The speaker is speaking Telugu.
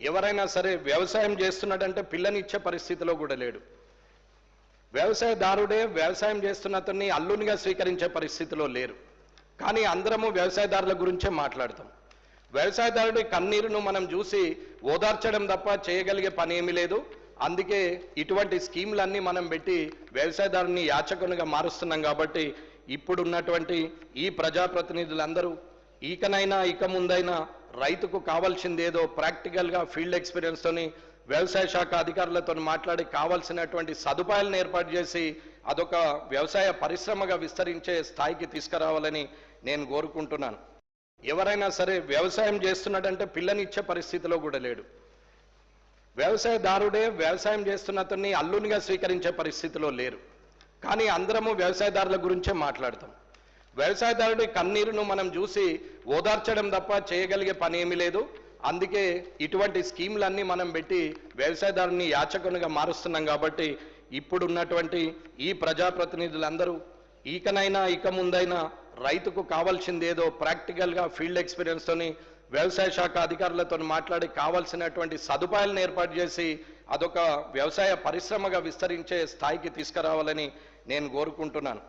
ఎవరైనా సరే వ్యవసాయం చేస్తున్నాడంటే పిల్లనిచ్చే పరిస్థితిలో కూడా లేడు. వ్యవసాయదారుడే వ్యవసాయం చేస్తున్న అతన్ని అల్లునిగా స్వీకరించే పరిస్థితిలో లేరు. కానీ అందరము వ్యవసాయదారుల గురించే మాట్లాడతాం. వ్యవసాయదారుడి కన్నీరును మనం చూసి ఓదార్చడం తప్ప చేయగలిగే పని ఏమీ లేదు. అందుకే ఇటువంటి స్కీమ్లన్నీ మనం పెట్టి వ్యవసాయదారుని యాచకునిగా మారుస్తున్నాం. కాబట్టి ఇప్పుడున్నటువంటి ఈ ప్రజాప్రతినిధులందరూ ఇక ముందైనా రైతుకు కావాల్సిందేదో ప్రాక్టికల్గా ఫీల్డ్ ఎక్స్పీరియన్స్తోని వ్యవసాయ శాఖ అధికారులతో మాట్లాడి కావాల్సినటువంటి సదుపాయాలను ఏర్పాటు చేసి అదొక వ్యవసాయ పరిశ్రమగా విస్తరించే స్థాయికి తీసుకురావాలని నేను కోరుకుంటున్నాను. ఎవరైనా సరే వ్యవసాయం చేస్తున్నాడంటే పిల్లనిచ్చే పరిస్థితిలో కూడా లేడు. వ్యవసాయదారుడే వ్యవసాయం చేస్తున్న అతన్ని అల్లునిగా స్వీకరించే పరిస్థితిలో లేరు. కానీ అందరము వ్యవసాయదారుల గురించే మాట్లాడతాం. వ్యవసాయదారుడి కన్నీరును మనం చూసి ఓదార్చడం తప్ప చేయగలిగే పని ఏమీ లేదు. అందుకే ఇటువంటి స్కీమ్లన్నీ మనం పెట్టి వ్యవసాయదారుని యాచకునిగా మారుస్తున్నాం. కాబట్టి ఇప్పుడున్నటువంటి ఈ ప్రజాప్రతినిధులందరూ ఇక ముందైనా రైతుకు కావాల్సిందేదో ప్రాక్టికల్గా ఫీల్డ్ ఎక్స్పీరియన్స్తోని వ్యవసాయ శాఖ అధికారులతో మాట్లాడి కావాల్సినటువంటి సదుపాయాలను ఏర్పాటు చేసి అదొక వ్యవసాయ పరిశ్రమగా విస్తరించే స్థాయికి తీసుకురావాలని నేను కోరుకుంటున్నాను.